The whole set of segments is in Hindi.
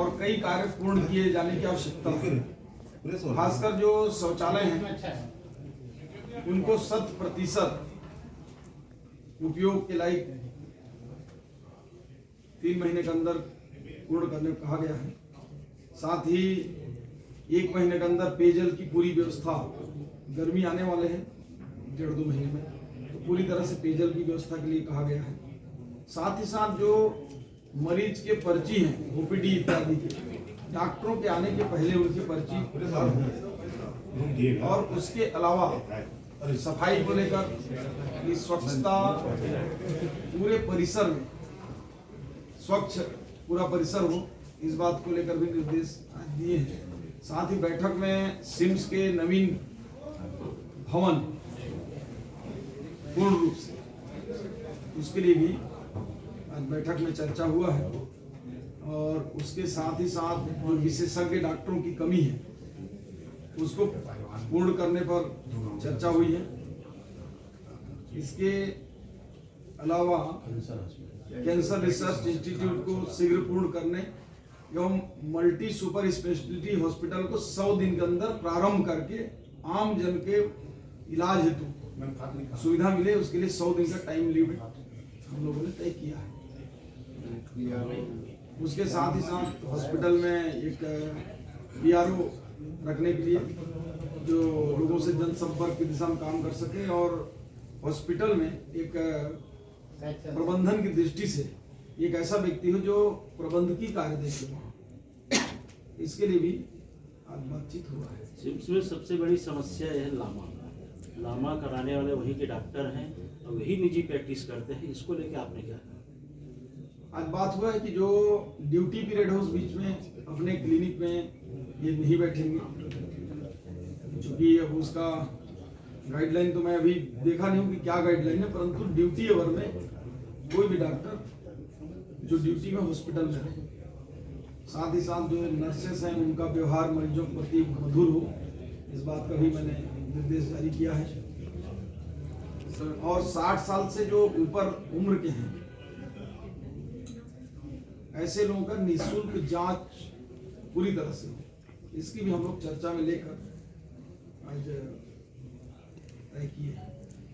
और कई कार्य पूर्ण किए जाने की आवश्यकता है। खासकर जो शौचालय हैं उनको 100% उपयोग के लायक 3 महीने के अंदर पूर्ण करने को कहा गया है। साथ ही 1 महीने के अंदर पेयजल की पूरी व्यवस्था, गर्मी आने वाले हैं 1.5-2 महीने में, तो पूरी तरह से पेयजल की व्यवस्था के लिए कहा गया है। साथ ही साथ जो मरीज के पर्ची हैं ओपीडी इत्यादि के, डॉक्टरों के आने के पहले उनकी पर्ची और उसके अलावा सफाई को लेकर कि स्वच्छता पूरे परिसर में स्वच्छ पूरा परिसर हो, इस बात को लेकर भी निर्देश दिए हैं। साथ ही बैठक में सिम्स के नवीन भवन पूर्ण रूप से उसके लिए भी आज बैठक में चर्चा हुआ है और उसके साथ ही साथ जो विशेषज्ञ डॉक्टरों की कमी है उसको पूर्ण करने पर चर्चा हुई है। इसके अलावा कैंसर रिसर्च इंस्टीट्यूट को शीघ्र पूर्ण करने एवं मल्टी सुपर स्पेशलिटी हॉस्पिटल को 100 दिन के अंदर प्रारंभ करके आम जन के इलाज हेतु सुविधा मिले, उसके लिए 100 दिन का टाइम लिमिट हम लोगों ने तय किया है। उसके साथ ही साथ हॉस्पिटल में एक PRO रखने के लिए जो लोगों से जनसंपर्क की दिशा में काम कर सके और हॉस्पिटल में एक प्रबंधन की दृष्टि से एक ऐसा व्यक्ति हो जो प्रबंधकीय कार्य देखे वहाँ, इसके लिए भी आज बातचीत हुआ है। सिम्स में सबसे बड़ी समस्या यह है लामा कराने वाले वही के डॉक्टर हैं और वही निजी प्रैक्टिस करते हैं, इसको लेके आपने क्या कहा? आज बात हुआ है कि जो ड्यूटी पीरियड हो उस बीच में अपने क्लिनिक में ये नहीं बैठेंगे, क्योंकि अब उसका गाइडलाइन तो मैं अभी देखा नहीं हूँ कि क्या गाइडलाइन है, परंतु ड्यूटी आवर में कोई भी डॉक्टर जो ड्यूटी में हॉस्पिटल में रहे। साथ ही साथ जो नर्सेस हैं उनका व्यवहार मरीजों के प्रति मधुर हो, इस बात का भी मैंने निर्देश जारी किया है। और 60 साल से जो ऊपर उम्र के हैं ऐसे लोगों का निःशुल्क जांच पूरी तरह से हो, इसकी भी हम लोग चर्चा में लेकर आज तय किए।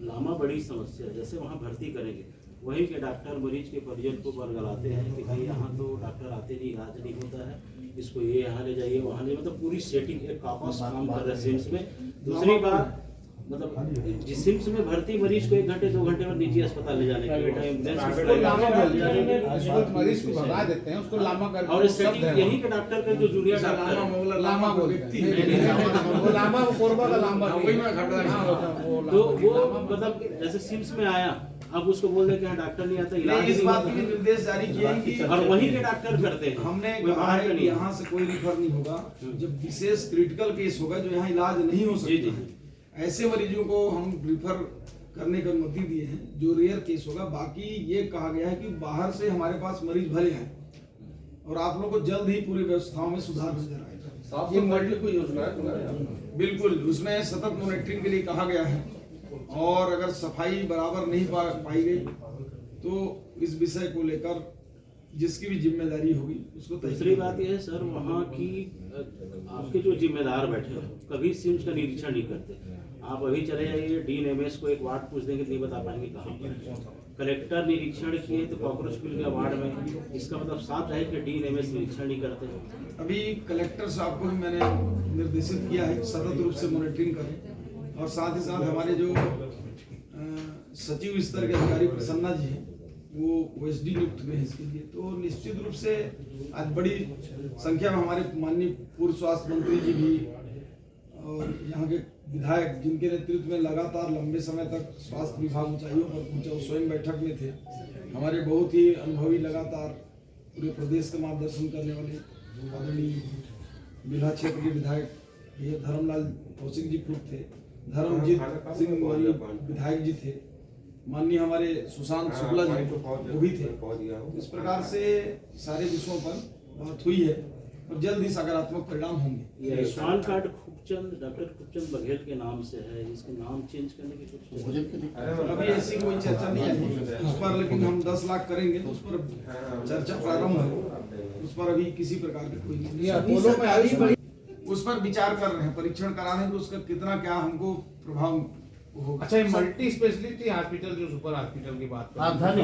लामा बड़ी समस्या है, जैसे वहाँ भर्ती करेंगे वहीं के डॉक्टर मरीज के परिजन को बरगलाते हैं कि भाई यहाँ तो डॉक्टर आते नहीं, इलाज नहीं होता है, इसको ये यहाँ ले जाइए वहाँ ले, मतलब पूरी सेटिंग एक कापस काम कर रहे हैं सिम्स में। दूसरी बात मतलब जिस सिम्स में भर्ती मरीज को 1 घंटे 2 घंटे में निजी अस्पताल ले जाने के मरीज को भगा देते हैं, उसको लामा कर और सेटिंग यही के डॉक्टर का जो जूनियर डॉक्टर लामा बोलते हैं, वो लामा कोरबा का लामा वही में घट रहा है। तो वो मतलब जैसे सिम्स में आया, अब उसको बोल रहे कि यहाँ डॉक्टर नहीं आता, इलाज इस बात के भी निर्देश जारी किए हैं कि और वही के डॉक्टर करते हैं। हमने कहा है कि यहाँ से कोई रिफर नहीं होगा, जब विशेष क्रिटिकल केस होगा जो यहाँ इलाज नहीं हो सकता है, ऐसे मरीजों को हम रिफर करने की अनुमति दिए हैं जो रेयर केस होगा। बाकी ये कहा गया है कि बाहर से हमारे पास मरीज भले हैं और आप लोगों को जल्द ही पूरी व्यवस्थाओं में सुधार नजर आएगा। ये मल्टी कोई योजना है बिल्कुल, उसमें सतत मॉनिटरिंग के लिए कहा गया है और अगर सफाई बराबर नहीं पाई गई तो इस विषय को लेकर जिसकी भी जिम्मेदारी होगी उसको। दूसरी बात यह है सर, वहाँ की आपके जो जिम्मेदार बैठे हैं कभी सिम्स का निरीक्षण नहीं करते। आप अभी चले जाइए DNMS को एक वार्ड पूछ देंगे नहीं बता पाएंगे कहाँ पर। कलेक्टर निरीक्षण किए तो कॉकरोचविल के वार्ड में, इसका मतलब साफ है कि DNMS निरीक्षण नहीं करते। अभी कलेक्टर साहब को भी मैंने निर्देशित किया है सतत रूप से मॉनिटरिंग करें और साथ ही साथ हमारे जो सचिव स्तर के अधिकारी प्रसन्ना जी हैं वो OSD नियुक्त हुए हैं इसके लिए। तो निश्चित रूप से आज बड़ी संख्या में हमारे माननीय पूर्व स्वास्थ्य मंत्री जी भी और यहाँ के विधायक जिनके नेतृत्व में लगातार लंबे समय तक स्वास्थ्य विभाग ऊंचाइयों पर पहुंचा, वो स्वयं बैठक में थे। हमारे बहुत ही अनुभवी लगातार पूरे प्रदेश का मार्गदर्शन करने वाले आदरणीय बिल्हा क्षेत्र के विधायक ये धर्मलाल कौशिक जी खुद थे, धर्मजीत सिंह विधायक जी थे, माननीय हमारे सुशांत शुक्ला जी वो भी थे। इस प्रकार से सारे विषयों पर बात हुई है और जल्द ही सकारात्मक परिणाम होंगे। ये आयुष्मान कार्ड डॉक्टर खूबचंद बघेल के नाम से है, इसके नाम चेंज करने की कुछ अभी ऐसी कोई चर्चा नहीं आई उस पर, लेकिन हम 10 लाख करेंगे तो उस पर चर्चा प्रारंभ है। उस पर अभी किसी प्रकार की कोई नहीं, अपोलो में आयुष बड़ी उस पर विचार कर रहे हैं, परीक्षण करा रहे हैं कि उसका कितना क्या हमको प्रभाव होगा। अच्छा, ये मल्टी स्पेशलिटी हॉस्पिटल जो सुपर हॉस्पिटल की बात कर रहे हैं। धन्यवाद।